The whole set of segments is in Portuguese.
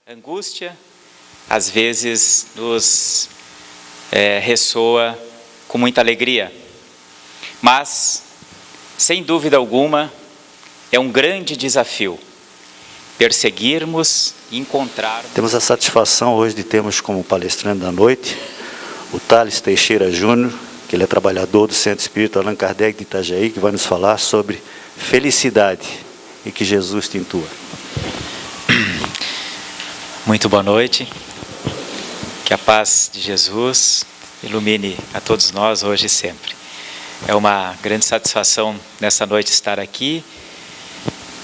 angústia, às vezes nos ressoa com muita alegria. Mas, sem dúvida alguma, é um grande desafio perseguirmos e encontrarmos. Temos a satisfação hoje de termos como palestrante da noite o Thales Teixeira Júnior, que ele é trabalhador do Centro Espírita Allan Kardec de Itajaí, que vai nos falar sobre felicidade e que Jesus te intua. Muito boa noite, que a paz de Jesus ilumine a todos nós hoje e sempre. É uma grande satisfação nessa noite estar aqui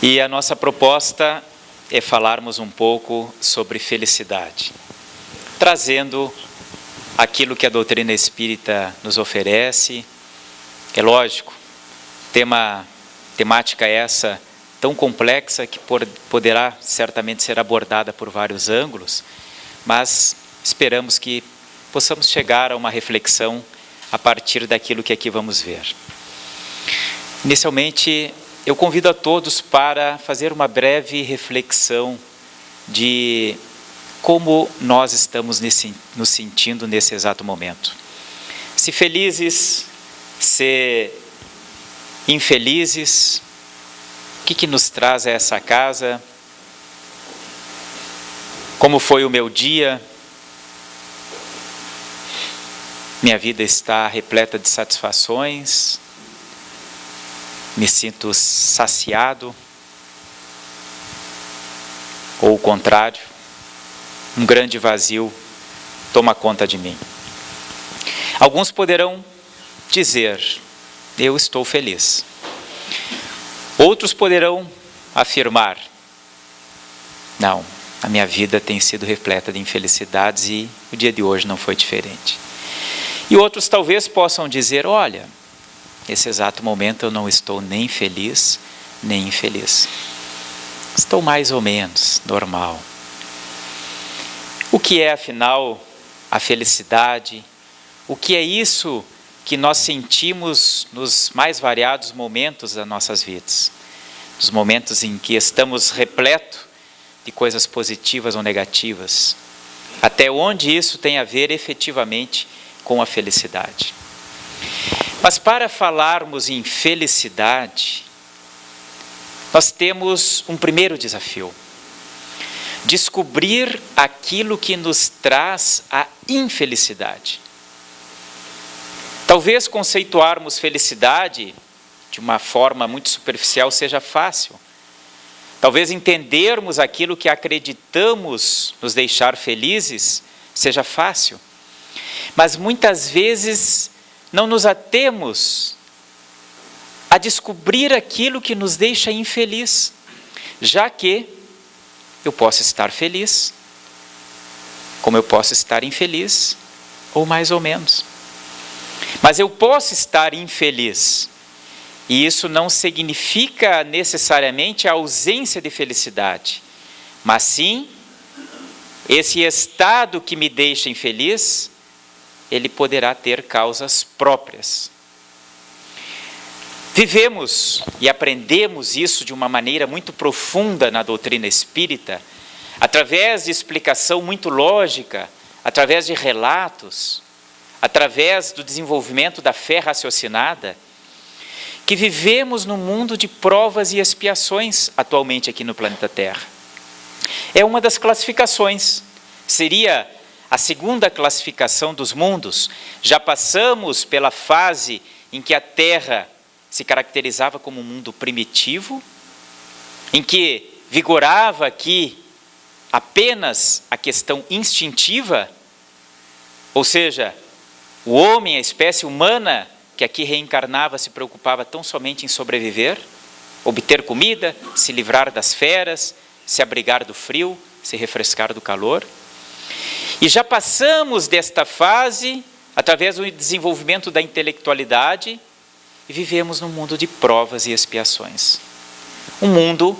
e a nossa proposta é falarmos um pouco sobre felicidade, trazendo aquilo que a doutrina espírita nos oferece. É lógico, temática essa tão complexa que poderá certamente ser abordada por vários ângulos, mas esperamos que possamos chegar a uma reflexão a partir daquilo que aqui vamos ver. Inicialmente, eu convido a todos para fazer uma breve reflexão de como nós estamos nos sentindo nesse exato momento. Se felizes, se infelizes, o que nos traz a essa casa? Como foi o meu dia? Minha vida está repleta de satisfações? Me sinto saciado? Ou o contrário? Um grande vazio toma conta de mim. Alguns poderão dizer, eu estou feliz. Outros poderão afirmar, não, a minha vida tem sido repleta de infelicidades e o dia de hoje não foi diferente. E outros talvez possam dizer, olha, nesse exato momento eu não estou nem feliz, nem infeliz. Estou mais ou menos normal. O que é, afinal, a felicidade? O que é isso que nós sentimos nos mais variados momentos das nossas vidas? Nos momentos em que estamos repletos de coisas positivas ou negativas. Até onde isso tem a ver efetivamente com a felicidade? Mas para falarmos em felicidade, nós temos um primeiro desafio. Descobrir aquilo que nos traz a infelicidade. Talvez conceituarmos felicidade de uma forma muito superficial seja fácil. Talvez entendermos aquilo que acreditamos nos deixar felizes seja fácil. Mas muitas vezes não nos atemos a descobrir aquilo que nos deixa infeliz, já que eu posso estar feliz, como eu posso estar infeliz, ou mais ou menos. Mas eu posso estar infeliz, e isso não significa necessariamente a ausência de felicidade, mas sim, esse estado que me deixa infeliz, ele poderá ter causas próprias. Vivemos e aprendemos isso de uma maneira muito profunda na doutrina espírita, através de explicação muito lógica, através de relatos, através do desenvolvimento da fé raciocinada, que vivemos num mundo de provas e expiações atualmente aqui no planeta Terra. É uma das classificações, seria a segunda classificação dos mundos. Já passamos pela fase em que a Terra se caracterizava como um mundo primitivo, em que vigorava aqui apenas a questão instintiva, ou seja, o homem, a espécie humana que aqui reencarnava, se preocupava tão somente em sobreviver, obter comida, se livrar das feras, se abrigar do frio, se refrescar do calor. E já passamos desta fase, através do desenvolvimento da intelectualidade, e vivemos num mundo de provas e expiações. Um mundo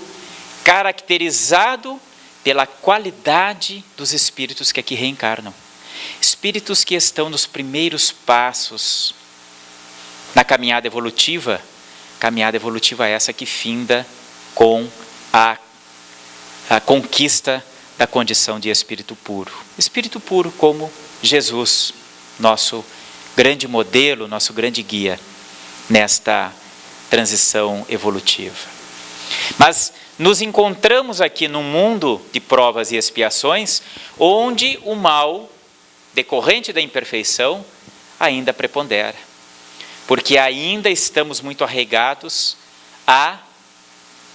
caracterizado pela qualidade dos espíritos que aqui reencarnam. Espíritos que estão nos primeiros passos na caminhada evolutiva essa que finda com a conquista da condição de espírito puro. Espírito puro como Jesus, nosso grande modelo, nosso grande guia nesta transição evolutiva. Mas nos encontramos aqui num mundo de provas e expiações, onde o mal, decorrente da imperfeição, ainda prepondera. Porque ainda estamos muito arraigados a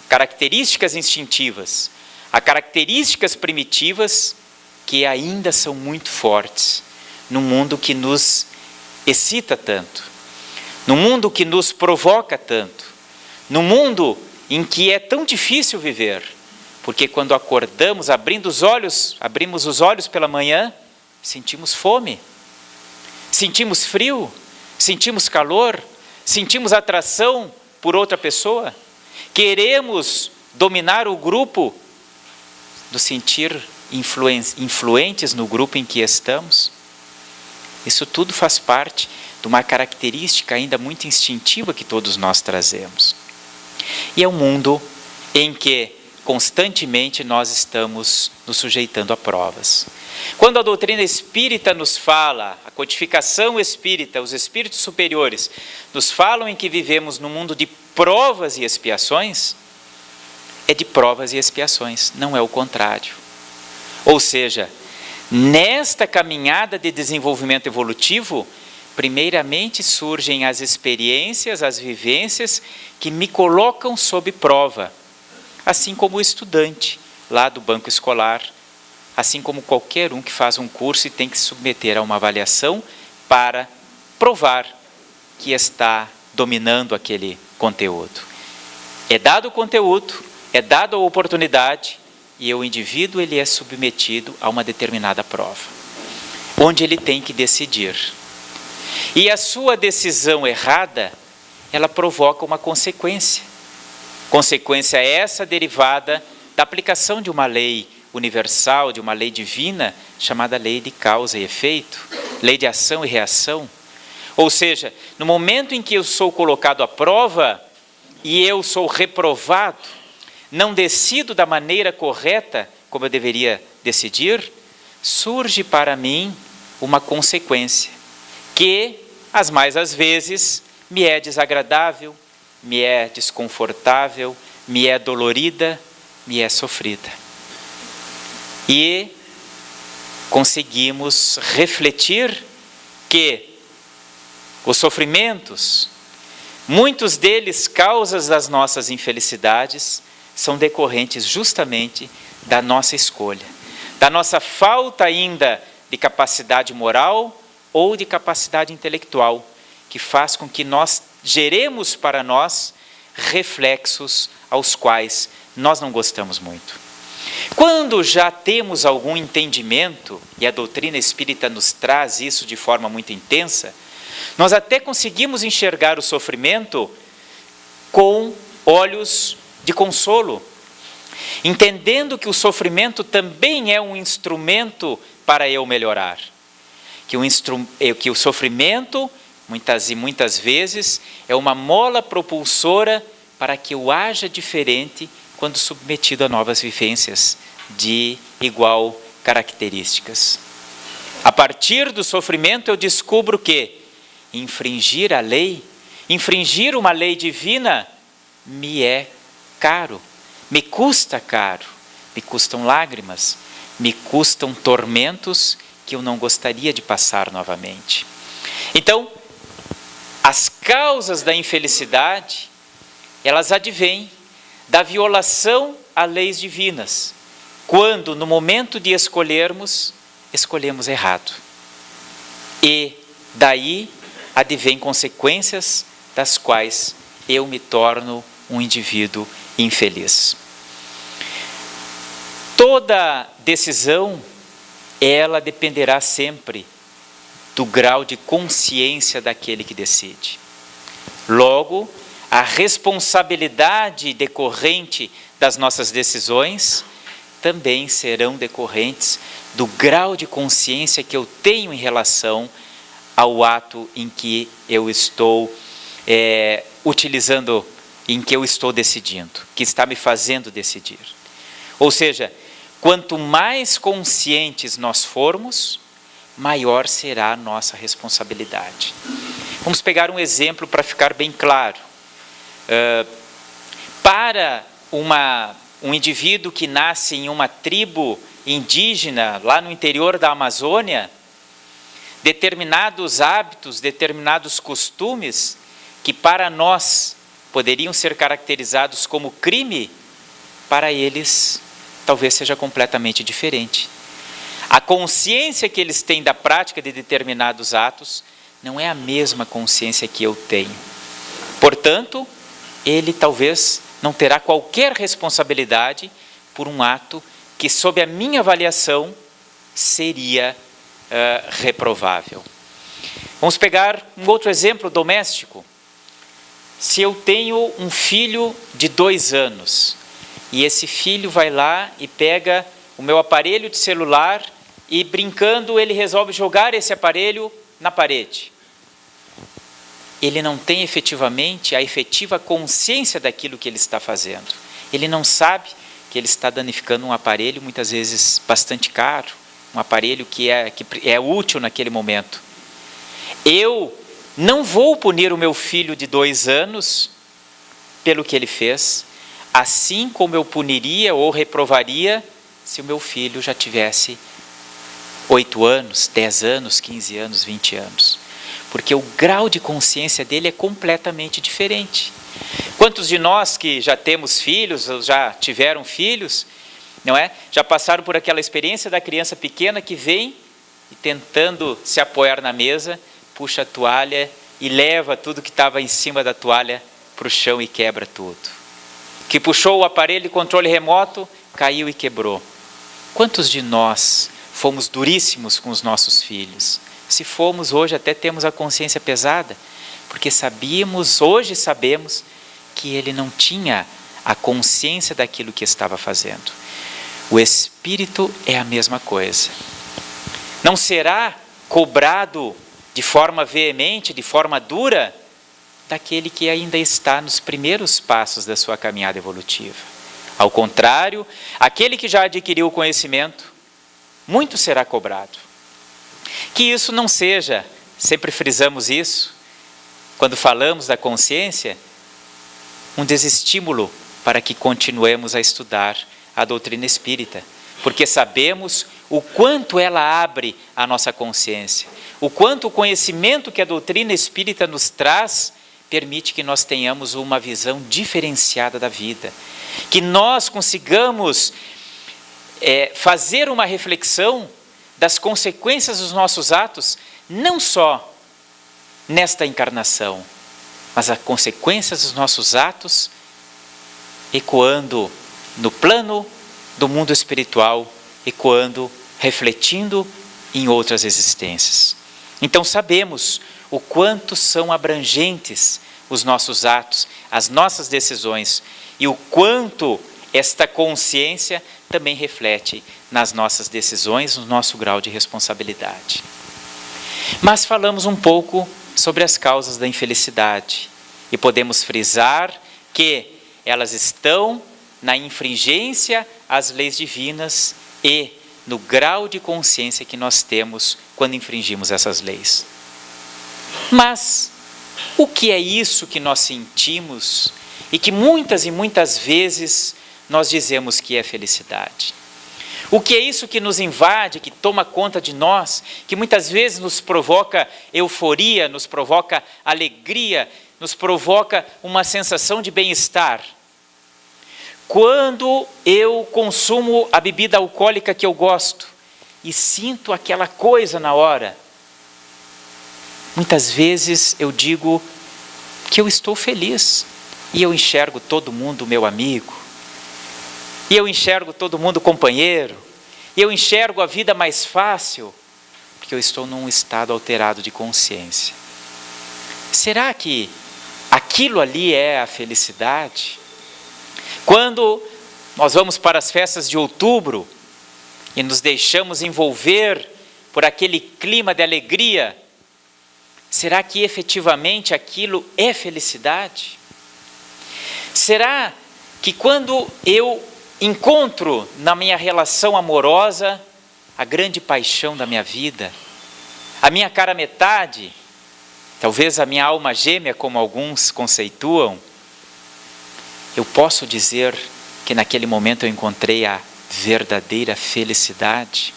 características instintivas, a características primitivas que ainda são muito fortes no mundo que nos excita tanto, no mundo que nos provoca tanto, no mundo em que é tão difícil viver, porque quando acordamos, abrimos os olhos pela manhã, sentimos fome, sentimos frio, sentimos calor, sentimos atração por outra pessoa, queremos dominar o grupo, nos sentir influentes no grupo em que estamos. Isso tudo faz parte de uma característica ainda muito instintiva que todos nós trazemos. E é um mundo em que constantemente nós estamos nos sujeitando a provas. Quando a doutrina espírita nos fala, a codificação espírita, os espíritos superiores, nos falam em que vivemos num mundo de provas e expiações, é de provas e expiações, não é o contrário. Ou seja, nesta caminhada de desenvolvimento evolutivo, primeiramente surgem as experiências, as vivências que me colocam sob prova, assim como o estudante lá do banco escolar, assim como qualquer um que faz um curso e tem que se submeter a uma avaliação para provar que está dominando aquele conteúdo. É dado o conteúdo, é dada a oportunidade e o indivíduo ele é submetido a uma determinada prova, onde ele tem que decidir. E a sua decisão errada, ela provoca uma consequência. Consequência essa derivada da aplicação de uma lei universal, de uma lei divina, chamada lei de causa e efeito, lei de ação e reação. Ou seja, no momento em que eu sou colocado à prova e eu sou reprovado, não decido da maneira correta como eu deveria decidir, surge para mim uma consequência que, as mais às vezes, me é desagradável, me é desconfortável, me é dolorida, me é sofrida. E conseguimos refletir que os sofrimentos, muitos deles causas das nossas infelicidades, são decorrentes justamente da nossa escolha, da nossa falta ainda de capacidade moral ou de capacidade intelectual, que faz com que nós geremos para nós reflexos aos quais nós não gostamos muito. Quando já temos algum entendimento, e a doutrina espírita nos traz isso de forma muito intensa, nós até conseguimos enxergar o sofrimento com olhos de consolo, entendendo que o sofrimento também é um instrumento para eu melhorar, que o sofrimento, muitas vezes, é uma mola propulsora para que eu haja diferente quando submetido a novas vivências de igual características. A partir do sofrimento eu descubro que infringir a lei, infringir uma lei divina, me é caro, me custa caro, me custam lágrimas, me custam tormentos que eu não gostaria de passar novamente. Então, as causas da infelicidade, elas advêm da violação a leis divinas, quando no momento de escolhermos, escolhemos errado. E daí advêm consequências das quais eu me torno um indivíduo infeliz. Toda decisão, ela dependerá sempre do grau de consciência daquele que decide. Logo, a responsabilidade decorrente das nossas decisões também serão decorrentes do grau de consciência que eu tenho em relação ao ato em que eu estou utilizando, em que eu estou decidindo, que está me fazendo decidir. Ou seja, quanto mais conscientes nós formos, maior será a nossa responsabilidade. Vamos pegar um exemplo para ficar bem claro. Para um indivíduo que nasce em uma tribo indígena, lá no interior da Amazônia, determinados hábitos, determinados costumes, que para nós poderiam ser caracterizados como crime, para eles talvez seja completamente diferente. A consciência que eles têm da prática de determinados atos não é a mesma consciência que eu tenho. Portanto, ele talvez não terá qualquer responsabilidade por um ato que, sob a minha avaliação, seria reprovável. Vamos pegar um outro exemplo doméstico. Se eu tenho um filho de 2 anos, e esse filho vai lá e pega o meu aparelho de celular e, brincando, ele resolve jogar esse aparelho na parede. Ele não tem efetivamente a efetiva consciência daquilo que ele está fazendo. Ele não sabe que ele está danificando um aparelho, muitas vezes bastante caro, um aparelho que é útil naquele momento. Eu não vou punir o meu filho de 2 anos pelo que ele fez, assim como eu puniria ou reprovaria se o meu filho já tivesse 8 anos, 10 anos, 15 anos, 20 anos. Porque o grau de consciência dele é completamente diferente. Quantos de nós que já temos filhos, ou já tiveram filhos, não é? Já passaram por aquela experiência da criança pequena que vem e, tentando se apoiar na mesa, puxa a toalha e leva tudo que estava em cima da toalha para o chão e quebra tudo. Que puxou o aparelho de controle remoto, caiu e quebrou. Quantos de nós fomos duríssimos com os nossos filhos? Se fomos, hoje até temos a consciência pesada, porque hoje sabemos que ele não tinha a consciência daquilo que estava fazendo. O espírito é a mesma coisa. Não será cobrado de forma veemente, de forma dura, daquele que ainda está nos primeiros passos da sua caminhada evolutiva. Ao contrário, aquele que já adquiriu o conhecimento, muito será cobrado. Que isso não seja, sempre frisamos isso, quando falamos da consciência, um desestímulo para que continuemos a estudar a doutrina espírita, porque sabemos o quanto ela abre a nossa consciência, o quanto o conhecimento que a doutrina espírita nos traz permite que nós tenhamos uma visão diferenciada da vida, que nós consigamos fazer uma reflexão das consequências dos nossos atos, não só nesta encarnação, mas as consequências dos nossos atos ecoando no plano do mundo espiritual, ecoando, refletindo em outras existências. Então sabemos o quanto são abrangentes os nossos atos, as nossas decisões, e o quanto esta consciência também reflete nas nossas decisões, no nosso grau de responsabilidade. Mas falamos um pouco sobre as causas da infelicidade e podemos frisar que elas estão na infringência às leis divinas e no grau de consciência que nós temos quando infringimos essas leis. Mas o que é isso que nós sentimos e que muitas e muitas vezes nós dizemos que é felicidade? O que é isso que nos invade, que toma conta de nós, que muitas vezes nos provoca euforia, nos provoca alegria, nos provoca uma sensação de bem-estar? Quando eu consumo a bebida alcoólica que eu gosto e sinto aquela coisa na hora, muitas vezes eu digo que eu estou feliz e eu enxergo todo mundo meu amigo, e eu enxergo todo mundo companheiro, e eu enxergo a vida mais fácil, porque eu estou num estado alterado de consciência. Será que aquilo ali é a felicidade? Quando nós vamos para as festas de outubro e nos deixamos envolver por aquele clima de alegria, será que efetivamente aquilo é felicidade? Será que quando eu encontro na minha relação amorosa a grande paixão da minha vida, a minha cara metade, talvez a minha alma gêmea, como alguns conceituam, eu posso dizer que naquele momento eu encontrei a verdadeira felicidade.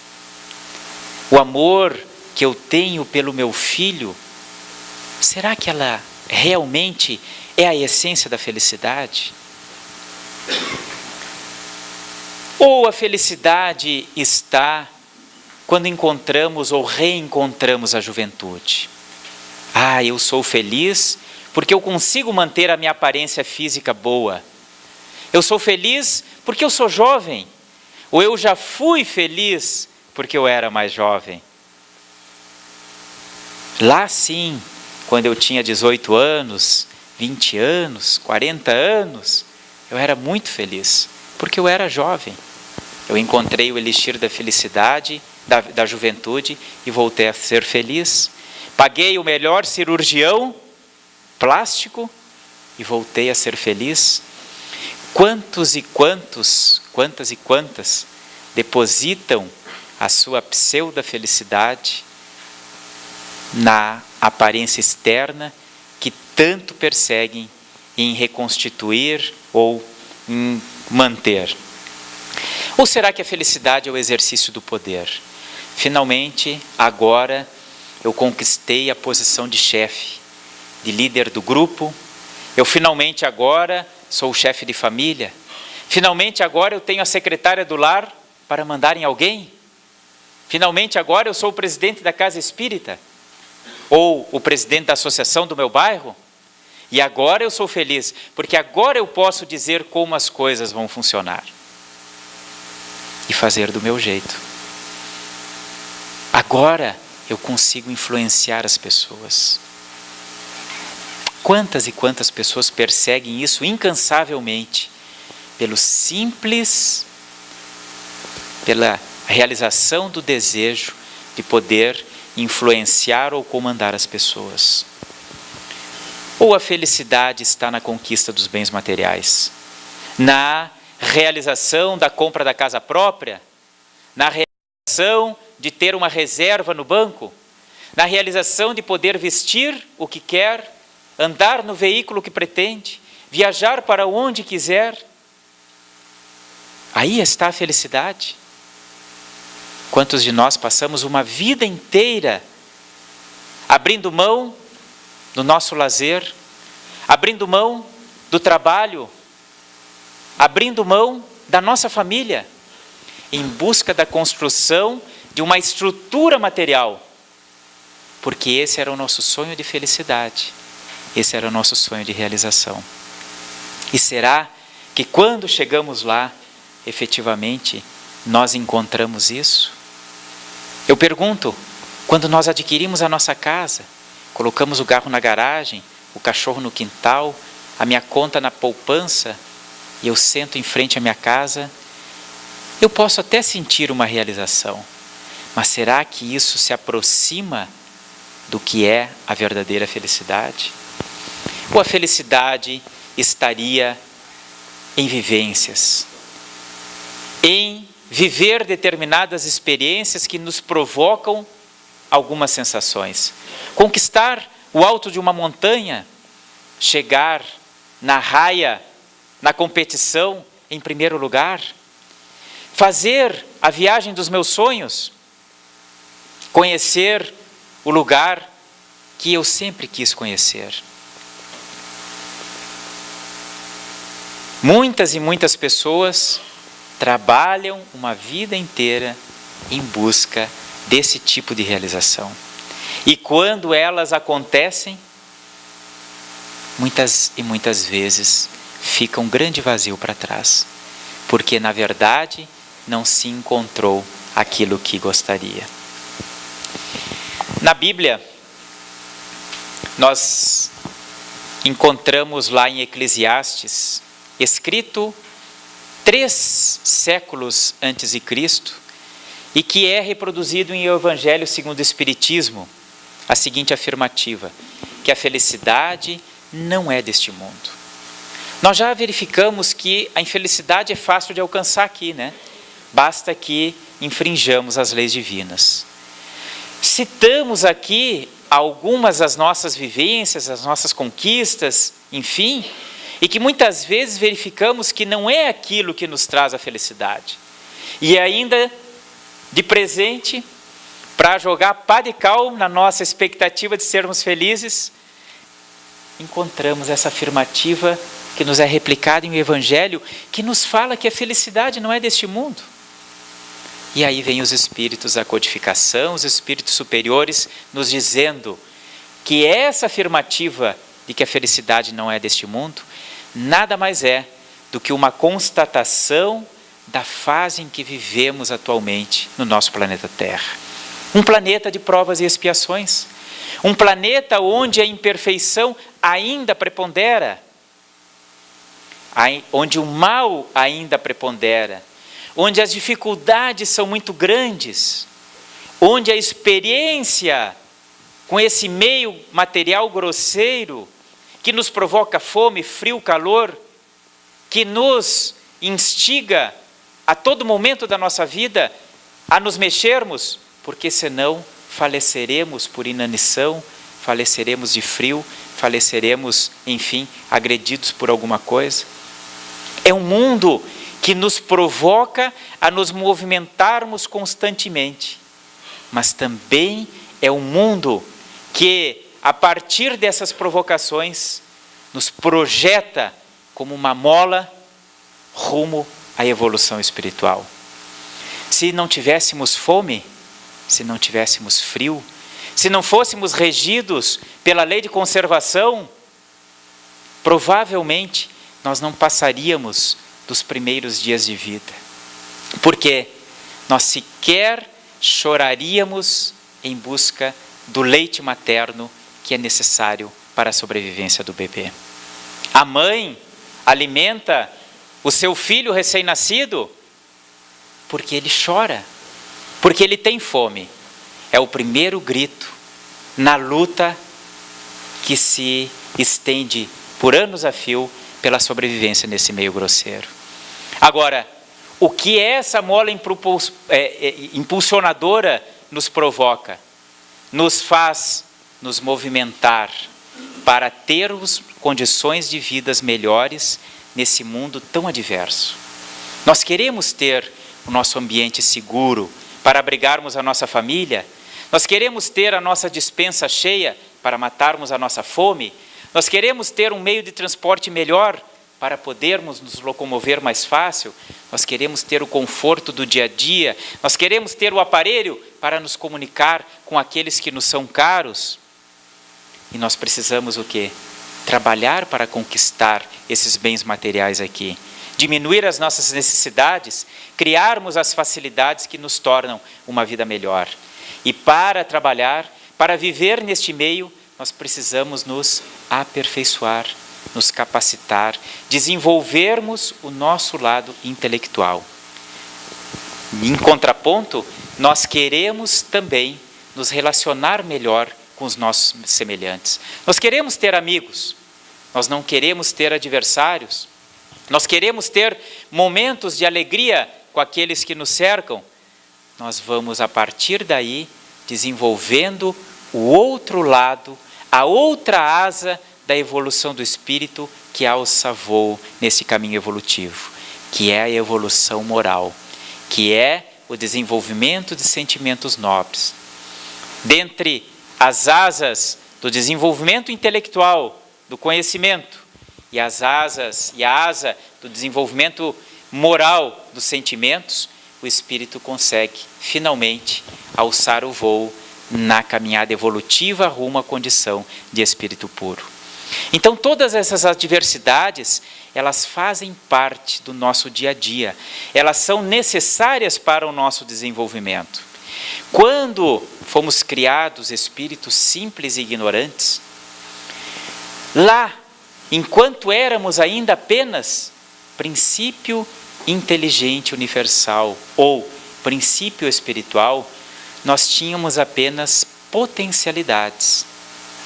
O amor que eu tenho pelo meu filho, será que ela realmente é a essência da felicidade? Ou a felicidade está quando encontramos ou reencontramos a juventude? Ah, eu sou feliz porque eu consigo manter a minha aparência física boa. Eu sou feliz porque eu sou jovem. Ou eu já fui feliz porque eu era mais jovem. Lá sim, quando eu tinha 18 anos, 20 anos, 40 anos, eu era muito feliz, porque eu era jovem. Eu encontrei o elixir da felicidade, da juventude, e voltei a ser feliz. Paguei o melhor cirurgião plástico e voltei a ser feliz. Quantas e quantas depositam a sua pseudo-felicidade na aparência externa que tanto perseguem em reconstituir ou em manter? Ou será que a felicidade é o exercício do poder? Finalmente, agora, eu conquistei a posição de chefe, de líder do grupo. Eu finalmente agora sou o chefe de família. Finalmente agora eu tenho a secretária do lar para mandar em alguém. Finalmente agora eu sou o presidente da casa espírita. Ou o presidente da associação do meu bairro. E agora eu sou feliz, porque agora eu posso dizer como as coisas vão funcionar. E fazer do meu jeito. Agora eu consigo influenciar as pessoas. Quantas e quantas pessoas perseguem isso incansavelmente, pela realização do desejo de poder influenciar ou comandar as pessoas. Ou a felicidade está na conquista dos bens materiais, na realização da compra da casa própria, na realização de ter uma reserva no banco, na realização de poder vestir o que quer, andar no veículo que pretende, viajar para onde quiser. Aí está a felicidade. Quantos de nós passamos uma vida inteira abrindo mão do nosso lazer, abrindo mão do trabalho, abrindo mão da nossa família, em busca da construção de uma estrutura material, porque esse era o nosso sonho de felicidade, esse era o nosso sonho de realização. E será que quando chegamos lá, efetivamente, nós encontramos isso? Eu pergunto, quando nós adquirimos a nossa casa, colocamos o carro na garagem, o cachorro no quintal, a minha conta na poupança, e eu sento em frente à minha casa, eu posso até sentir uma realização, mas será que isso se aproxima do que é a verdadeira felicidade? Ou a felicidade estaria em vivências, em viver determinadas experiências que nos provocam algumas sensações? Conquistar o alto de uma montanha, chegar na raia, na competição, em primeiro lugar, fazer a viagem dos meus sonhos, conhecer o lugar que eu sempre quis conhecer. Muitas e muitas pessoas trabalham uma vida inteira em busca desse tipo de realização. E quando elas acontecem, muitas e muitas vezes fica um grande vazio para trás, porque na verdade não se encontrou aquilo que gostaria. Na Bíblia, nós encontramos lá em Eclesiastes, escrito 3 séculos antes de Cristo, e que é reproduzido em Evangelho segundo o Espiritismo, a seguinte afirmativa, que a felicidade não é deste mundo. Nós já verificamos que a infelicidade é fácil de alcançar aqui, né? Basta que infringamos as leis divinas. Citamos aqui algumas das nossas vivências, as nossas conquistas, enfim, e que muitas vezes verificamos que não é aquilo que nos traz a felicidade. E ainda, de presente, para jogar pá de cal na nossa expectativa de sermos felizes, encontramos essa afirmativa que nos é replicada em um Evangelho, que nos fala que a felicidade não é deste mundo. E aí vem os espíritos da codificação, os espíritos superiores, nos dizendo que essa afirmativa de que a felicidade não é deste mundo, nada mais é do que uma constatação da fase em que vivemos atualmente no nosso planeta Terra. Um planeta de provas e expiações. Um planeta onde a imperfeição ainda prepondera, onde o mal ainda prepondera, onde as dificuldades são muito grandes, onde a experiência com esse meio material grosseiro, que nos provoca fome, frio, calor, que nos instiga a todo momento da nossa vida a nos mexermos, porque senão faleceremos por inanição, faleceremos de frio, faleceremos, enfim, agredidos por alguma coisa. É um mundo que nos provoca a nos movimentarmos constantemente, mas também é um mundo que, a partir dessas provocações, nos projeta como uma mola rumo à evolução espiritual. Se não tivéssemos fome, se não tivéssemos frio, se não fôssemos regidos pela lei de conservação, provavelmente nós não passaríamos dos primeiros dias de vida, porque nós sequer choraríamos em busca do leite materno que é necessário para a sobrevivência do bebê. A mãe alimenta o seu filho recém-nascido porque ele chora, porque ele tem fome. É o primeiro grito na luta que se estende por anos a fio pela sobrevivência nesse meio grosseiro. Agora, o que essa mola impulsionadora nos provoca? Nos faz nos movimentar para termos condições de vidas melhores nesse mundo tão adverso. Nós queremos ter o nosso ambiente seguro para abrigarmos a nossa família, nós queremos ter a nossa despensa cheia para matarmos a nossa fome, nós queremos ter um meio de transporte melhor para podermos nos locomover mais fácil, nós queremos ter o conforto do dia a dia, nós queremos ter o aparelho para nos comunicar com aqueles que nos são caros. E nós precisamos o quê? Trabalhar para conquistar esses bens materiais aqui, diminuir as nossas necessidades, criarmos as facilidades que nos tornam uma vida melhor. E para trabalhar, para viver neste meio, nós precisamos nos aperfeiçoar, nos capacitar, desenvolvermos o nosso lado intelectual. Em contraponto, nós queremos também nos relacionar melhor com os nossos semelhantes. Nós queremos ter amigos, nós não queremos ter adversários, nós queremos ter momentos de alegria com aqueles que nos cercam. Nós vamos, a partir daí, desenvolvendo o outro lado, a outra asa da evolução do espírito que alça voo nesse caminho evolutivo, que é a evolução moral, que é o desenvolvimento de sentimentos nobres. Dentre as asas do desenvolvimento intelectual, do conhecimento, e a asa do desenvolvimento moral dos sentimentos, o espírito consegue finalmente alçar o voo na caminhada evolutiva rumo à condição de espírito puro. Então todas essas adversidades, elas fazem parte do nosso dia a dia, elas são necessárias para o nosso desenvolvimento. Quando fomos criados espíritos simples e ignorantes, lá, enquanto éramos ainda apenas princípio inteligente universal ou princípio espiritual, nós tínhamos apenas potencialidades.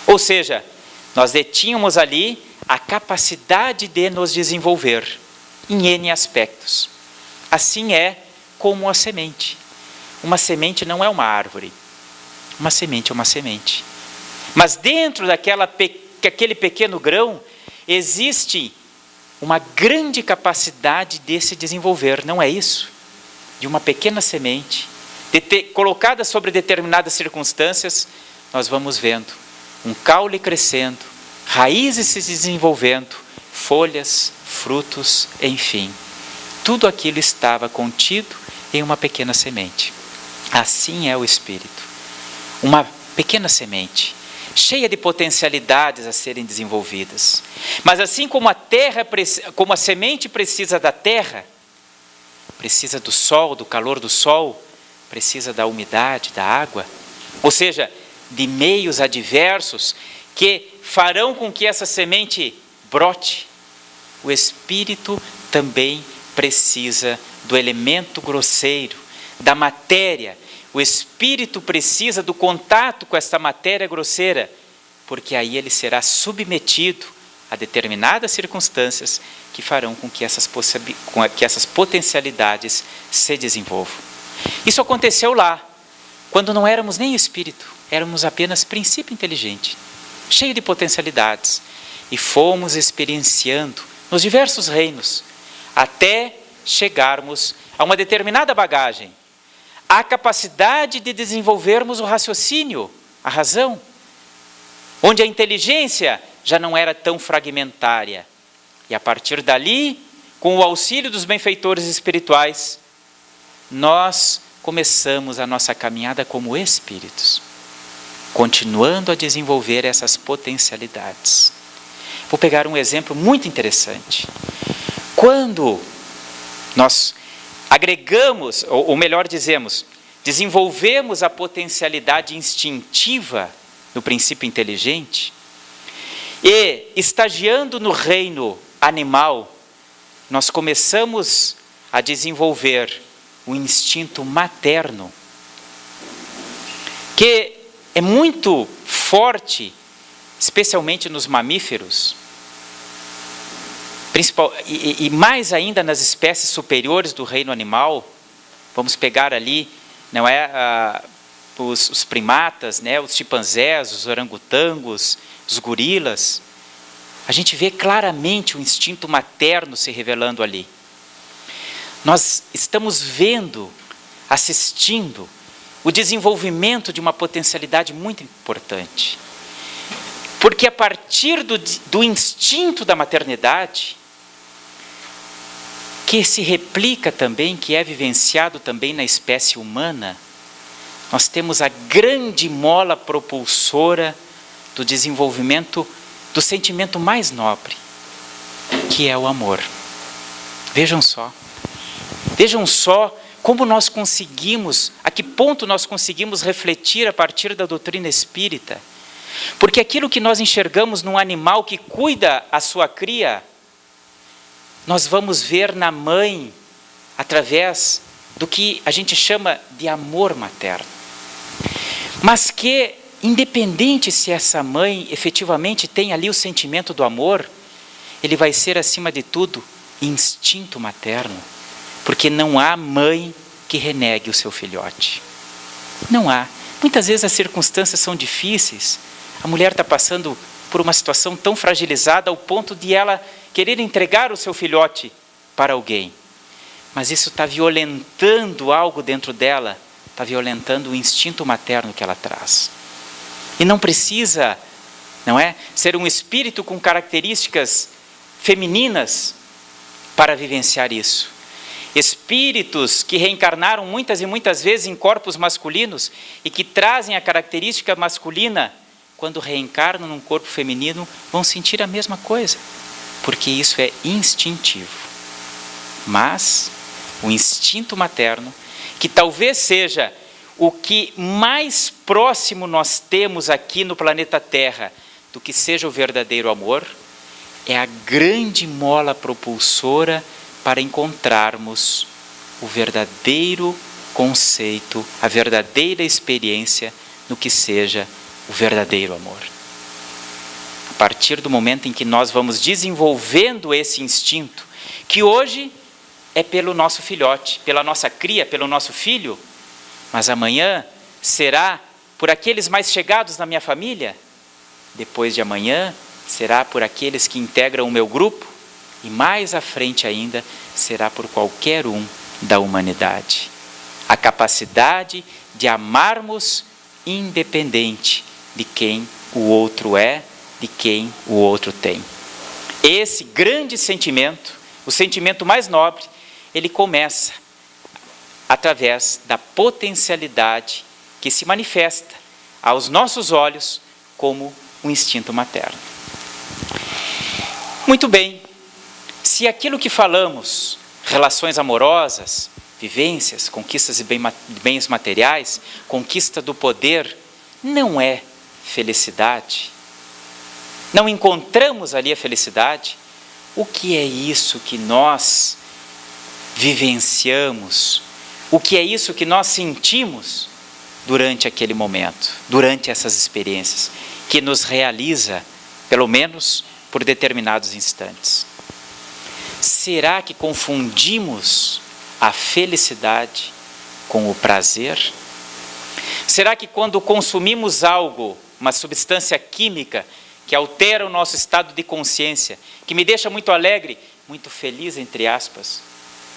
Ou seja, nós detínhamos ali a capacidade de nos desenvolver em N aspectos. Assim é como a semente. Uma semente não é uma árvore. Uma semente é uma semente. Mas dentro daquele pequeno grão, existe uma grande capacidade de se desenvolver, não é isso? De uma pequena semente, colocada sobre determinadas circunstâncias, nós vamos vendo um caule crescendo, raízes se desenvolvendo, folhas, frutos, enfim. Tudo aquilo estava contido em uma pequena semente. Assim é o Espírito. Uma pequena semente, cheia de potencialidades a serem desenvolvidas. Mas assim como como a semente precisa da terra, precisa do sol, do calor do sol, precisa da umidade, da água, ou seja, de meios adversos que farão com que essa semente brote, o Espírito também precisa do elemento grosseiro, da matéria. O Espírito precisa do contato com esta matéria grosseira, porque aí ele será submetido a determinadas circunstâncias que farão com que essas potencialidades se desenvolvam. Isso aconteceu lá, quando não éramos nem Espírito, éramos apenas princípio inteligente, cheio de potencialidades, e fomos experienciando nos diversos reinos, até chegarmos a uma determinada bagagem, a capacidade de desenvolvermos o raciocínio, a razão, onde a inteligência já não era tão fragmentária. E a partir dali, com o auxílio dos benfeitores espirituais, nós começamos a nossa caminhada como espíritos, continuando a desenvolver essas potencialidades. Vou pegar um exemplo muito interessante. Quando nós agregamos, ou melhor dizemos, desenvolvemos a potencialidade instintiva no princípio inteligente, e estagiando no reino animal, nós começamos a desenvolver o instinto materno, que é muito forte, especialmente nos mamíferos, e mais ainda nas espécies superiores do reino animal. Vamos pegar ali, não é, os primatas, né, os chimpanzés, os orangotangos, os gorilas. A gente vê claramente o instinto materno se revelando ali. Nós estamos vendo, assistindo o desenvolvimento de uma potencialidade muito importante. Porque a partir do instinto da maternidade, que se replica também, que é vivenciado também na espécie humana, nós temos a grande mola propulsora do desenvolvimento do sentimento mais nobre, que é o amor. Vejam só como nós conseguimos, a que ponto nós conseguimos refletir a partir da doutrina espírita. Porque aquilo que nós enxergamos num animal que cuida a sua cria, nós vamos ver na mãe através do que a gente chama de amor materno. Mas que, independente se essa mãe efetivamente tem ali o sentimento do amor, ele vai ser, acima de tudo, instinto materno. Porque não há mãe que renegue o seu filhote. Não há. Muitas vezes as circunstâncias são difíceis. A mulher está passando por uma situação tão fragilizada ao ponto de ela querer entregar o seu filhote para alguém. Mas isso está violentando algo dentro dela, está violentando o instinto materno que ela traz. E não precisa, não é, ser um espírito com características femininas para vivenciar isso. Espíritos que reencarnaram muitas e muitas vezes em corpos masculinos e que trazem a característica masculina, quando reencarnam num corpo feminino, vão sentir a mesma coisa, porque isso é instintivo. Mas o instinto materno, que talvez seja o que mais próximo nós temos aqui no planeta Terra do que seja o verdadeiro amor, é a grande mola propulsora para encontrarmos o verdadeiro conceito, a verdadeira experiência no que seja o verdadeiro amor. partir do momento em que nós vamos desenvolvendo esse instinto, que hoje é pelo nosso filhote, pela nossa cria, pelo nosso filho, mas amanhã será por aqueles mais chegados na minha família, depois de amanhã será por aqueles que integram o meu grupo, e mais à frente ainda será por qualquer um da humanidade. A capacidade de amarmos independente de quem o outro é, de quem o outro tem. Esse grande sentimento, o sentimento mais nobre, ele começa através da potencialidade que se manifesta aos nossos olhos como um instinto materno. Muito bem, se aquilo que falamos, relações amorosas, vivências, conquistas de bens materiais, conquista do poder, não é felicidade, não encontramos ali a felicidade, o que é isso que nós vivenciamos? O que é isso que nós sentimos durante aquele momento, durante essas experiências, que nos realiza, pelo menos por determinados instantes? Será que confundimos a felicidade com o prazer? Será que quando consumimos algo, uma substância química que altera o nosso estado de consciência, que me deixa muito alegre, muito feliz, entre aspas,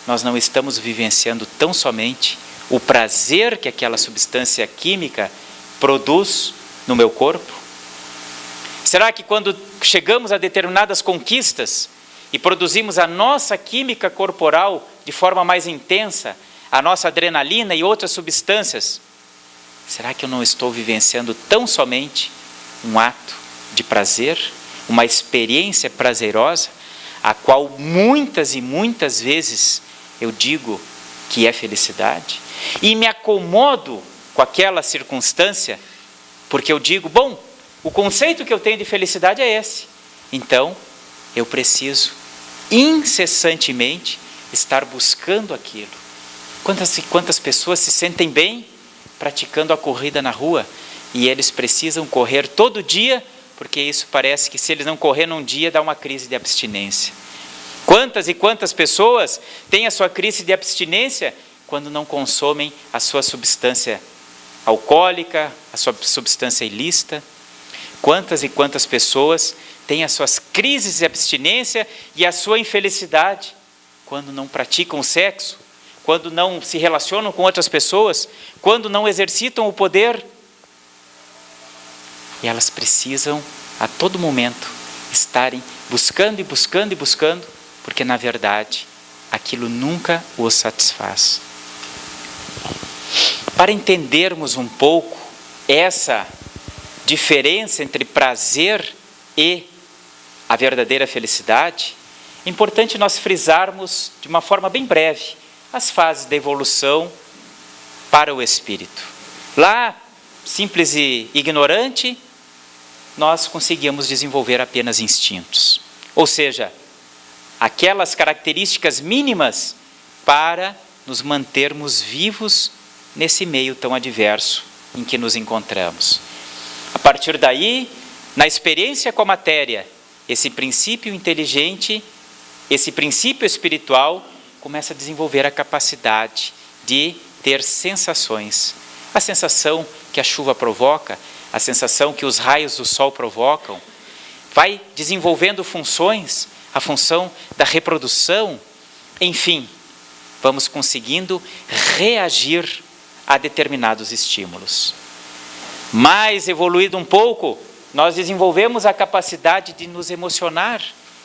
nós não estamos vivenciando tão somente o prazer que aquela substância química produz no meu corpo? Será que quando chegamos a determinadas conquistas e produzimos a nossa química corporal de forma mais intensa, a nossa adrenalina e outras substâncias, será que eu não estou vivenciando tão somente um ato de prazer, uma experiência prazerosa, a qual muitas e muitas vezes eu digo que é felicidade? E me acomodo com aquela circunstância, porque eu digo, bom, o conceito que eu tenho de felicidade é esse. Então, eu preciso incessantemente estar buscando aquilo. Quantas pessoas se sentem bem praticando a corrida na rua e eles precisam correr todo dia, porque isso parece que se eles não correr num dia dá uma crise de abstinência. Quantas e quantas pessoas têm a sua crise de abstinência quando não consomem a sua substância alcoólica, a sua substância ilícita? Quantas e quantas pessoas têm as suas crises de abstinência e a sua infelicidade quando não praticam o sexo, quando não se relacionam com outras pessoas, quando não exercitam o poder? E elas precisam, a todo momento, estarem buscando e buscando e buscando, porque, na verdade, aquilo nunca os satisfaz. Para entendermos um pouco essa diferença entre prazer e a verdadeira felicidade, é importante nós frisarmos de uma forma bem breve as fases da evolução para o espírito. Lá, simples e ignorante, nós conseguíamos desenvolver apenas instintos. Ou seja, aquelas características mínimas para nos mantermos vivos nesse meio tão adverso em que nos encontramos. A partir daí, na experiência com a matéria, esse princípio inteligente, esse princípio espiritual, começa a desenvolver a capacidade de ter sensações. A sensação que a chuva provoca, a sensação que os raios do sol provocam, vai desenvolvendo funções, a função da reprodução, enfim, vamos conseguindo reagir a determinados estímulos. Mais evoluído um pouco, nós desenvolvemos a capacidade de nos emocionar,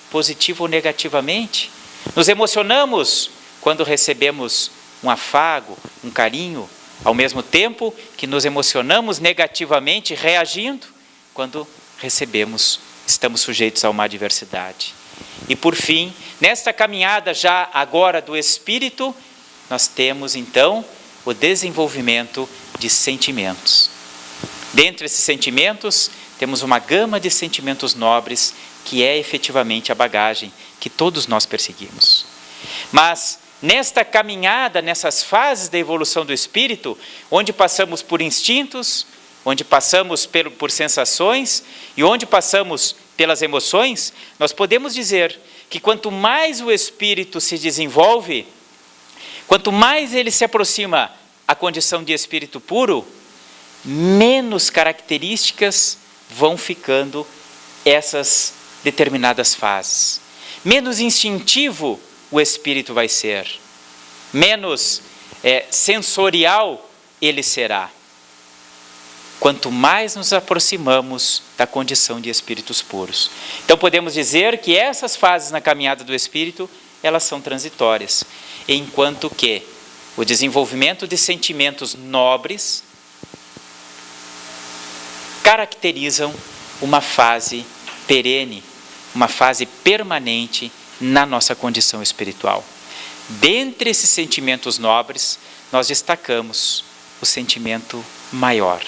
positivo ou negativamente. Nos emocionamos quando recebemos um afago, um carinho, ao mesmo tempo que nos emocionamos negativamente, reagindo, quando estamos sujeitos a uma adversidade. E por fim, nesta caminhada já agora do espírito, nós temos então o desenvolvimento de sentimentos. Dentre esses sentimentos, temos uma gama de sentimentos nobres, que é efetivamente a bagagem que todos nós perseguimos. Mas nesta caminhada, nessas fases da evolução do espírito, onde passamos por instintos, onde passamos por sensações e onde passamos pelas emoções, nós podemos dizer que quanto mais o espírito se desenvolve, quanto mais ele se aproxima à condição de espírito puro, menos características vão ficando essas determinadas fases. Menos instintivo o espírito vai ser, menos sensorial ele será. Quanto mais nos aproximamos da condição de espíritos puros. Então podemos dizer que essas fases na caminhada do espírito, elas são transitórias, enquanto que o desenvolvimento de sentimentos nobres caracterizam uma fase perene, uma fase permanente na nossa condição espiritual. Dentre esses sentimentos nobres, nós destacamos o sentimento maior,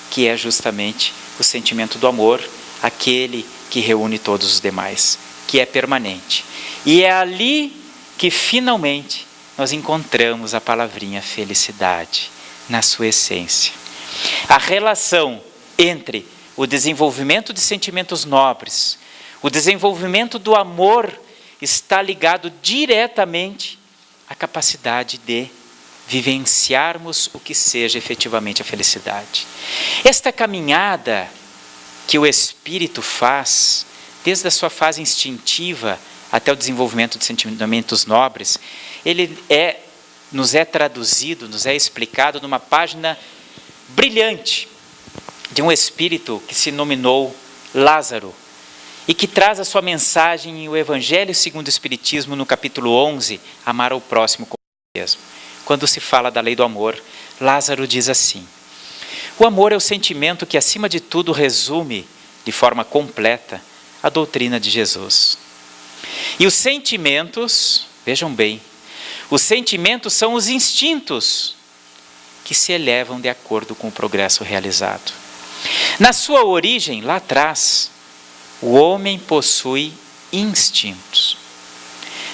que é justamente o sentimento do amor, aquele que reúne todos os demais, que é permanente. E é ali que finalmente nós encontramos a palavrinha felicidade, na sua essência. A relação entre o desenvolvimento de sentimentos nobres, o desenvolvimento do amor, está ligado diretamente à capacidade de vivenciarmos o que seja efetivamente a felicidade. Esta caminhada que o espírito faz, desde a sua fase instintiva até o desenvolvimento de sentimentos nobres, ele nos é traduzido, nos é explicado numa página brilhante de um espírito que se nominou Lázaro e que traz a sua mensagem em o Evangelho segundo o Espiritismo, no capítulo 11, amar ao próximo como a si mesmo. Quando se fala da lei do amor, Lázaro diz assim: o amor é o sentimento que, acima de tudo, resume de forma completa a doutrina de Jesus. E os sentimentos, vejam bem, os sentimentos são os instintos que se elevam de acordo com o progresso realizado. Na sua origem, lá atrás, o homem possui instintos.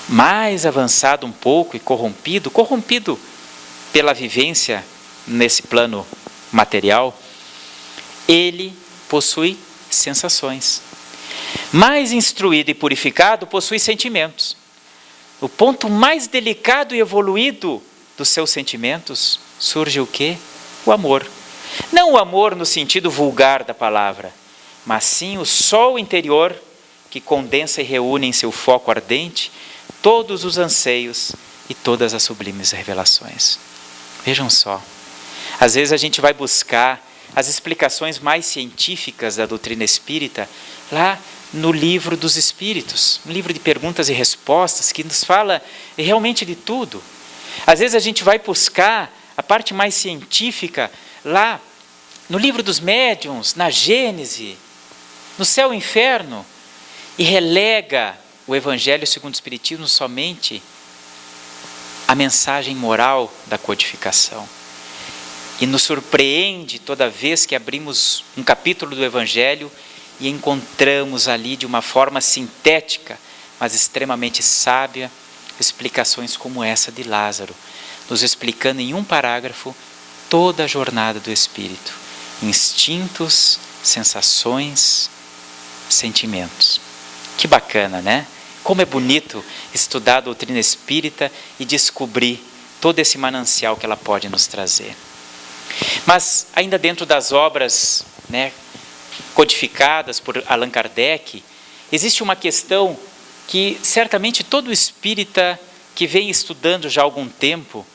Mais avançado um pouco e corrompido pela vivência nesse plano material, ele possui sensações. Mais instruído e purificado, possui sentimentos. O ponto mais delicado e evoluído dos seus sentimentos surge o quê? O amor. Não o amor no sentido vulgar da palavra, mas sim o sol interior que condensa e reúne em seu foco ardente todos os anseios e todas as sublimes revelações. Vejam só, às vezes a gente vai buscar as explicações mais científicas da doutrina espírita lá no livro dos Espíritos, um livro de perguntas e respostas que nos fala realmente de tudo. Às vezes a gente vai buscar a parte mais científica lá no livro dos médiuns, na Gênese, no céu e inferno, e relega o Evangelho segundo o Espiritismo somente a mensagem moral da codificação. E nos surpreende toda vez que abrimos um capítulo do Evangelho e encontramos ali de uma forma sintética, mas extremamente sábia, explicações como essa de Lázaro, nos explicando em um parágrafo toda a jornada do espírito, instintos, sensações, sentimentos. Que bacana, né? Como é bonito estudar a doutrina espírita e descobrir todo esse manancial que ela pode nos trazer. Mas ainda dentro das obras, codificadas por Allan Kardec, existe uma questão que certamente todo espírita que vem estudando já há algum tempo,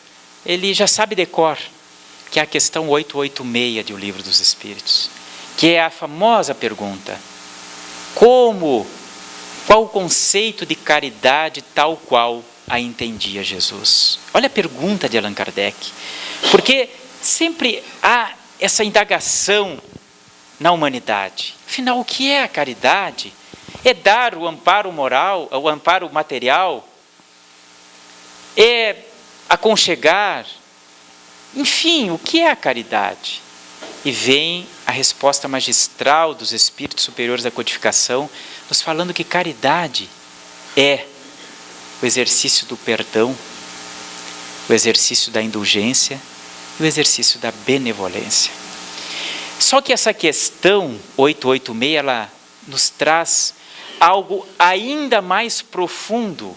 ele já sabe de cor, que é a questão 886 de O Livro dos Espíritos, que é a famosa pergunta: qual o conceito de caridade tal qual a entendia Jesus? Olha a pergunta de Allan Kardec, porque sempre há essa indagação na humanidade. Afinal, o que é a caridade? É dar o amparo moral, o amparo material? É aconchegar? Enfim, o que é a caridade? E vem a resposta magistral dos espíritos superiores da codificação, nos falando que caridade é o exercício do perdão, o exercício da indulgência e o exercício da benevolência. Só que essa questão 886, ela nos traz algo ainda mais profundo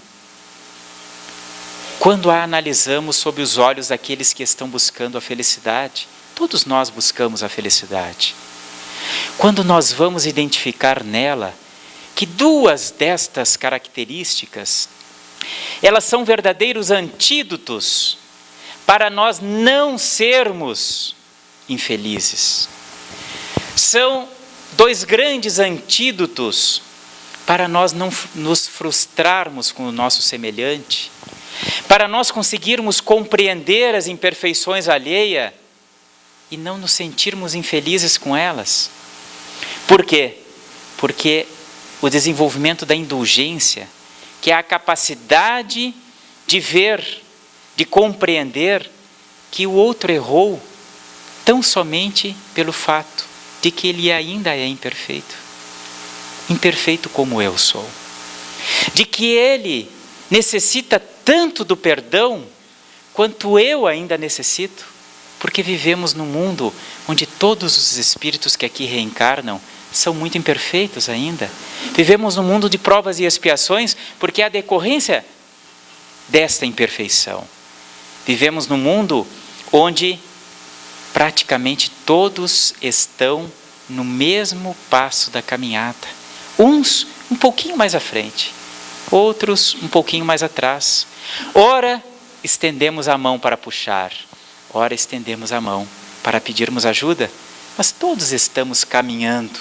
quando a analisamos sob os olhos daqueles que estão buscando a felicidade. Todos nós buscamos a felicidade. Quando nós vamos identificar nela que duas destas características, elas são verdadeiros antídotos para nós não sermos infelizes. São dois grandes antídotos para nós não nos frustrarmos com o nosso semelhante, para nós conseguirmos compreender as imperfeições alheias e não nos sentirmos infelizes com elas. Por quê? Porque o desenvolvimento da indulgência, que é a capacidade de ver, de compreender que o outro errou tão somente pelo fato de que ele ainda é imperfeito. Imperfeito como eu sou. De que ele necessita tanto do perdão quanto eu ainda necessito, porque vivemos num mundo onde todos os espíritos que aqui reencarnam são muito imperfeitos ainda. Vivemos num mundo de provas e expiações porque é a decorrência desta imperfeição. Vivemos num mundo onde praticamente todos estão no mesmo passo da caminhada. Uns um pouquinho mais à frente, outros um pouquinho mais atrás. Ora estendemos a mão para puxar, ora estendemos a mão para pedirmos ajuda, mas todos estamos caminhando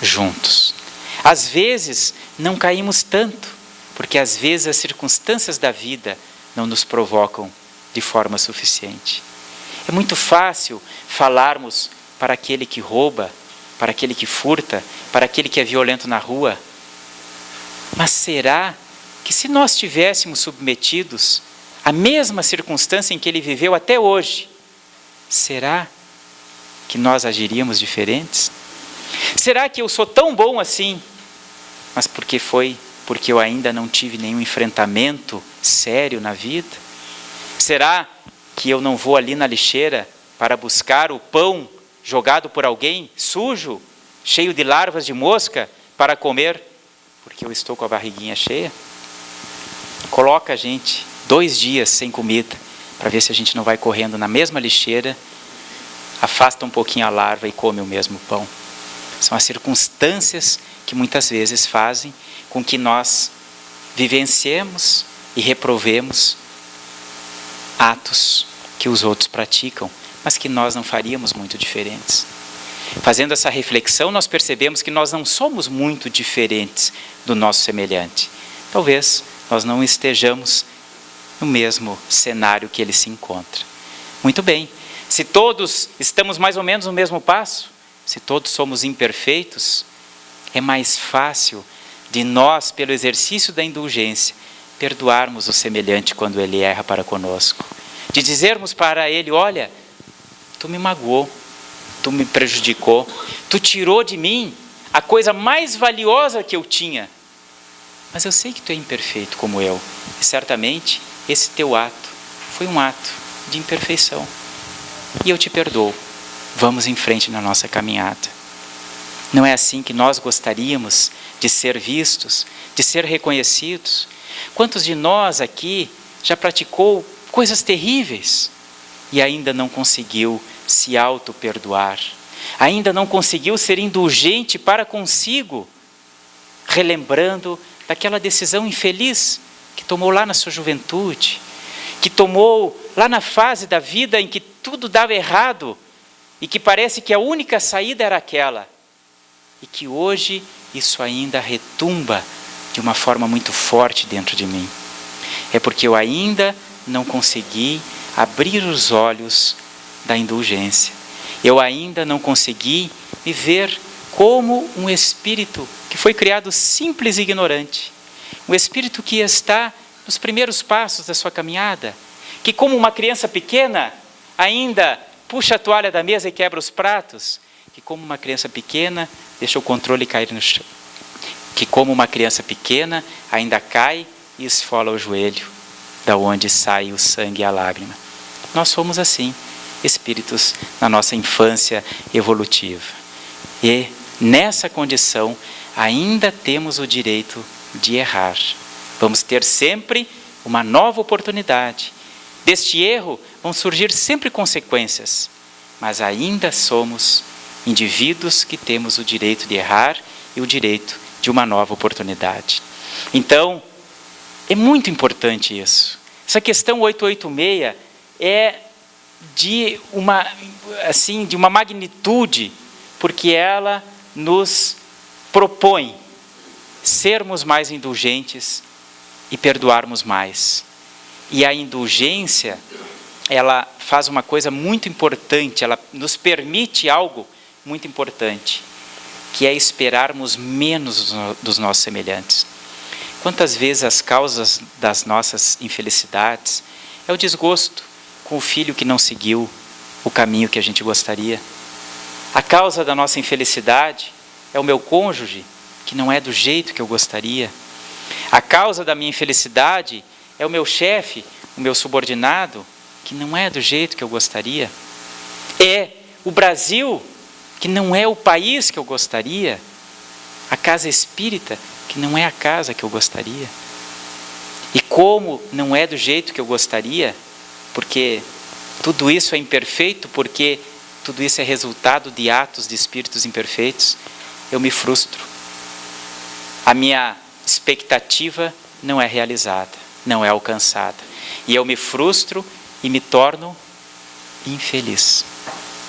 juntos. Às vezes não caímos tanto, porque às vezes as circunstâncias da vida não nos provocam de forma suficiente. É muito fácil falarmos para aquele que rouba, para aquele que furta, para aquele que é violento na rua. Mas será que se nós tivéssemos submetidos à mesma circunstância em que ele viveu até hoje, será que nós agiríamos diferentes? Será que eu sou tão bom assim, mas porque eu ainda não tive nenhum enfrentamento sério na vida? Será que eu não vou ali na lixeira para buscar o pão jogado por alguém, sujo, cheio de larvas de mosca, para comer, porque eu estou com a barriguinha cheia? Coloca a gente 2 dias sem comida, para ver se a gente não vai correndo na mesma lixeira, afasta um pouquinho a larva e come o mesmo pão. São as circunstâncias que muitas vezes fazem com que nós vivenciemos e reprovemos atos que os outros praticam, mas que nós não faríamos muito diferentes. Fazendo essa reflexão, nós percebemos que nós não somos muito diferentes do nosso semelhante. Talvez nós não estejamos no mesmo cenário que ele se encontra. Muito bem, se todos estamos mais ou menos no mesmo passo, se todos somos imperfeitos, é mais fácil de nós, pelo exercício da indulgência, perdoarmos o semelhante quando ele erra para conosco. De dizermos para ele: olha, tu me magoou, tu me prejudicou, tu tirou de mim a coisa mais valiosa que eu tinha. Mas eu sei que tu é imperfeito como eu, e certamente esse teu ato foi um ato de imperfeição. E eu te perdoo. Vamos em frente na nossa caminhada. Não é assim que nós gostaríamos de ser vistos, de ser reconhecidos? Quantos de nós aqui já praticou coisas terríveis e ainda não conseguiu se auto-perdoar? Ainda não conseguiu ser indulgente para consigo, relembrando daquela decisão infeliz que tomou lá na sua juventude, que tomou lá na fase da vida em que tudo dava errado e que parece que a única saída era aquela, e que hoje isso ainda retumba de uma forma muito forte dentro de mim. É porque eu ainda não consegui abrir os olhos da indulgência. Eu ainda não consegui me ver como um espírito que foi criado simples e ignorante. Um espírito que está nos primeiros passos da sua caminhada, que como uma criança pequena ainda puxa a toalha da mesa e quebra os pratos, que como uma criança pequena deixa o controle cair no chão, que como uma criança pequena ainda cai e esfola o joelho, da onde sai o sangue e a lágrima. Nós somos assim, espíritos na nossa infância evolutiva. E nessa condição, ainda temos o direito de errar. Vamos ter sempre uma nova oportunidade. Deste erro vão surgir sempre consequências, mas ainda somos indivíduos que temos o direito de errar e o direito de uma nova oportunidade. Então, é muito importante isso. Essa questão 886 é de uma magnitude, porque ela nos propõe sermos mais indulgentes e perdoarmos mais. E a indulgência, ela faz uma coisa muito importante, ela nos permite algo muito importante, que é esperarmos menos dos nossos semelhantes. Quantas vezes as causas das nossas infelicidades é o desgosto com o filho que não seguiu o caminho que a gente gostaria. A causa da nossa infelicidade é o meu cônjuge que não é do jeito que eu gostaria. A causa da minha infelicidade é o meu chefe, o meu subordinado, que não é do jeito que eu gostaria. É o Brasil, que não é o país que eu gostaria. A casa espírita, que não é a casa que eu gostaria. E como não é do jeito que eu gostaria, porque tudo isso é imperfeito, porque tudo isso é resultado de atos de espíritos imperfeitos, eu me frustro. A minha expectativa não é realizada, não é alcançada. E eu me frustro e me torno infeliz.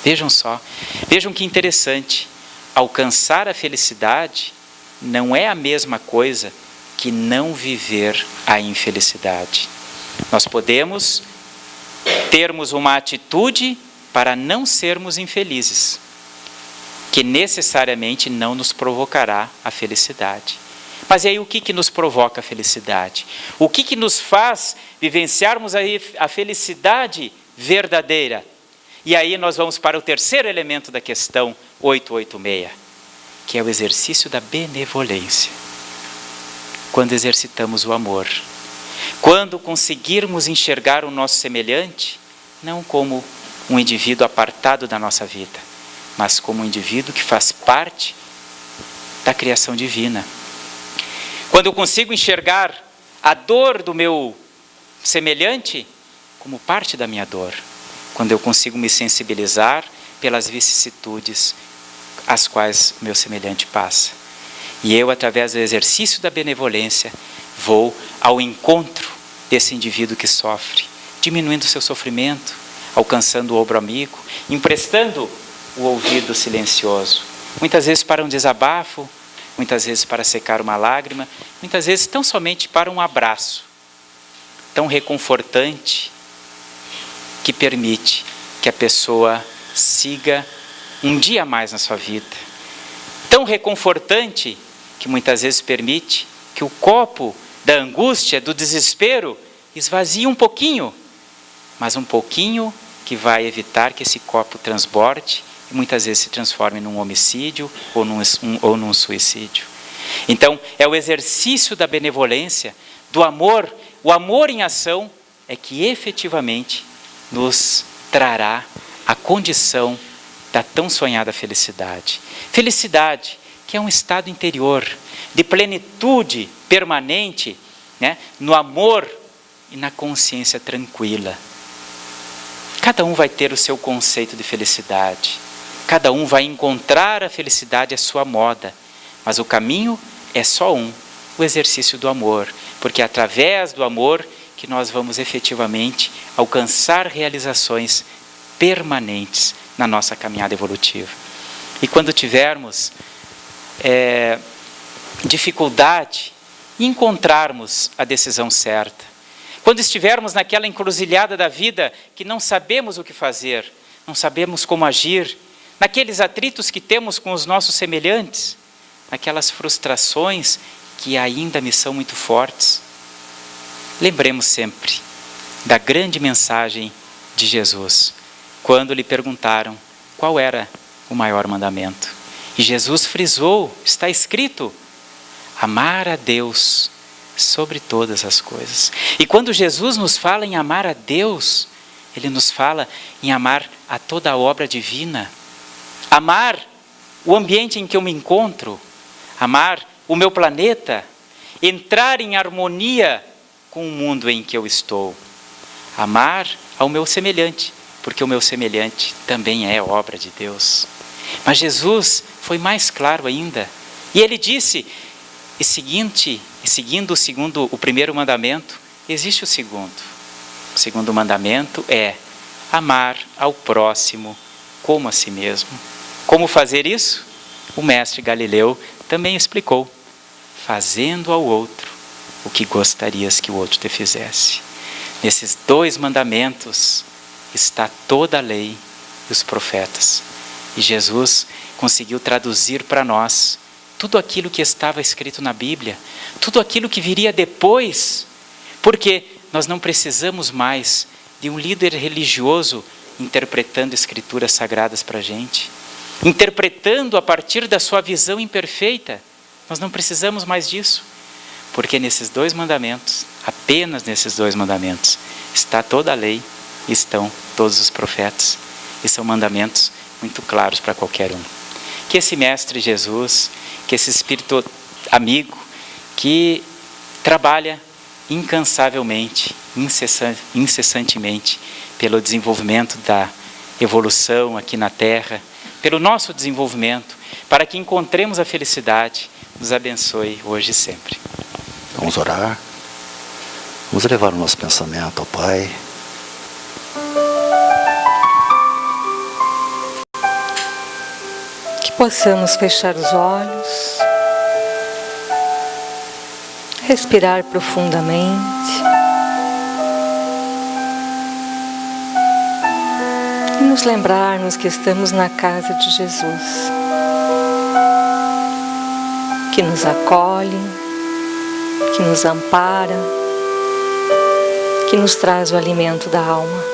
Vejam só, vejam que interessante. Alcançar a felicidade não é a mesma coisa que não viver a infelicidade. Nós podemos termos uma atitude para não sermos infelizes, que necessariamente não nos provocará a felicidade. Mas e aí o que nos provoca a felicidade? O que nos faz vivenciarmos a felicidade verdadeira? E aí nós vamos para o terceiro elemento da questão 886, que é o exercício da benevolência. Quando exercitamos o amor, quando conseguirmos enxergar o nosso semelhante, não como um indivíduo apartado da nossa vida, mas como um indivíduo que faz parte da criação divina. Quando eu consigo enxergar a dor do meu semelhante como parte da minha dor, quando eu consigo me sensibilizar pelas vicissitudes as quais o meu semelhante passa. E eu, através do exercício da benevolência, vou ao encontro desse indivíduo que sofre, diminuindo o seu sofrimento, alcançando o ombro amigo, emprestando o ouvido silencioso, muitas vezes para um desabafo, muitas vezes para secar uma lágrima, muitas vezes tão somente para um abraço, tão reconfortante, que permite que a pessoa siga um dia a mais na sua vida. Tão reconfortante que muitas vezes permite que o copo da angústia, do desespero, esvazie um pouquinho, mas um pouquinho que vai evitar que esse copo transborde e muitas vezes se transforme num homicídio ou num suicídio. Então, é o exercício da benevolência, do amor, o amor em ação é que efetivamente nos trará a condição da tão sonhada felicidade. Felicidade, que é um estado interior de plenitude permanente, né, no amor e na consciência tranquila. Cada um vai ter o seu conceito de felicidade. Cada um vai encontrar a felicidade à sua moda. Mas o caminho é só um, o exercício do amor. Porque é através do amor que nós vamos efetivamente alcançar realizações permanentes na nossa caminhada evolutiva. E quando tivermos dificuldade em encontrarmos a decisão certa, quando estivermos naquela encruzilhada da vida que não sabemos o que fazer, não sabemos como agir, naqueles atritos que temos com os nossos semelhantes, naquelas frustrações que ainda me são muito fortes, lembremos sempre da grande mensagem de Jesus, quando lhe perguntaram qual era o maior mandamento. E Jesus frisou, está escrito, amar a Deus sobre todas as coisas. E quando Jesus nos fala em amar a Deus, Ele nos fala em amar a toda a obra divina. Amar o ambiente em que eu me encontro, amar o meu planeta, entrar em harmonia com o mundo em que eu estou. Amar ao meu semelhante, porque o meu semelhante também é obra de Deus. Mas Jesus foi mais claro ainda. E ele disse, e seguindo o primeiro mandamento, existe o segundo. O segundo mandamento é amar ao próximo como a si mesmo. Como fazer isso? O mestre Galileu também explicou. Fazendo ao outro o que gostarias que o outro te fizesse. Nesses 2 mandamentos está toda a lei e os profetas. E Jesus conseguiu traduzir para nós tudo aquilo que estava escrito na Bíblia, tudo aquilo que viria depois, porque nós não precisamos mais de um líder religioso interpretando escrituras sagradas para a gente, interpretando a partir da sua visão imperfeita. Nós não precisamos mais disso, porque nesses 2 mandamentos, apenas nesses 2 mandamentos, está toda a lei, estão todos os profetas, e são mandamentos muito claros para qualquer um. Que esse Mestre Jesus, que esse Espírito amigo, que trabalha incansavelmente, incessantemente, pelo desenvolvimento da evolução aqui na Terra, pelo nosso desenvolvimento, para que encontremos a felicidade, nos abençoe hoje e sempre. Vamos orar. Vamos levar o nosso pensamento ao Pai. Que possamos fechar os olhos, respirar profundamente e nos lembrarmos que estamos na casa de Jesus, que nos acolhe, que nos ampara, que nos traz o alimento da alma.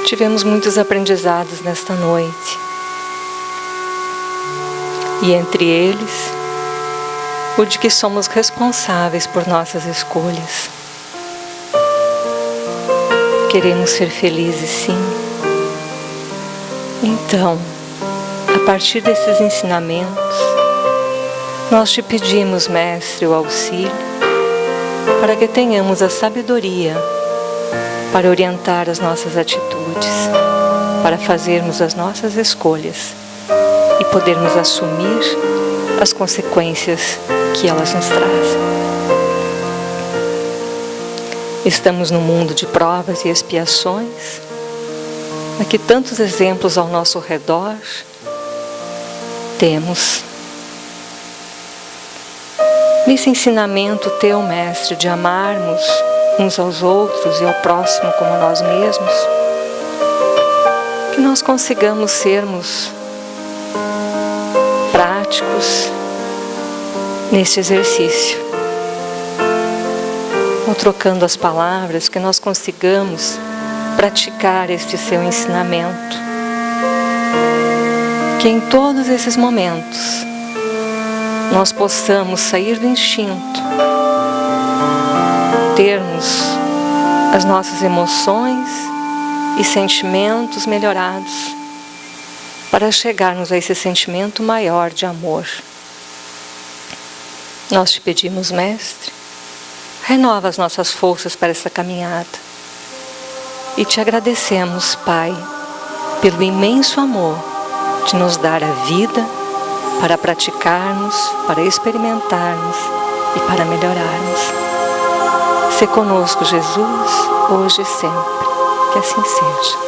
Tivemos muitos aprendizados nesta noite, e entre eles, o de que somos responsáveis por nossas escolhas. Queremos ser felizes, sim. Então, a partir desses ensinamentos, nós te pedimos, Mestre, o auxílio, para que tenhamos a sabedoria para orientar as nossas atitudes, para fazermos as nossas escolhas e podermos assumir as consequências que elas nos trazem. Estamos num mundo de provas e expiações, aqui tantos exemplos ao nosso redor temos. Nesse ensinamento teu, Mestre, de amarmos uns aos outros e ao próximo como a nós mesmos, que nós consigamos sermos práticos neste exercício. Ou trocando as palavras, que nós consigamos praticar este seu ensinamento. Que em todos esses momentos nós possamos sair do instinto, termos as nossas emoções e sentimentos melhorados, para chegarmos a esse sentimento maior de amor. Nós te pedimos, Mestre, renova as nossas forças para essa caminhada. E te agradecemos, Pai, pelo imenso amor de nos dar a vida para praticarmos, para experimentarmos e para melhorarmos. Se conosco, Jesus, hoje e sempre. Que assim seja.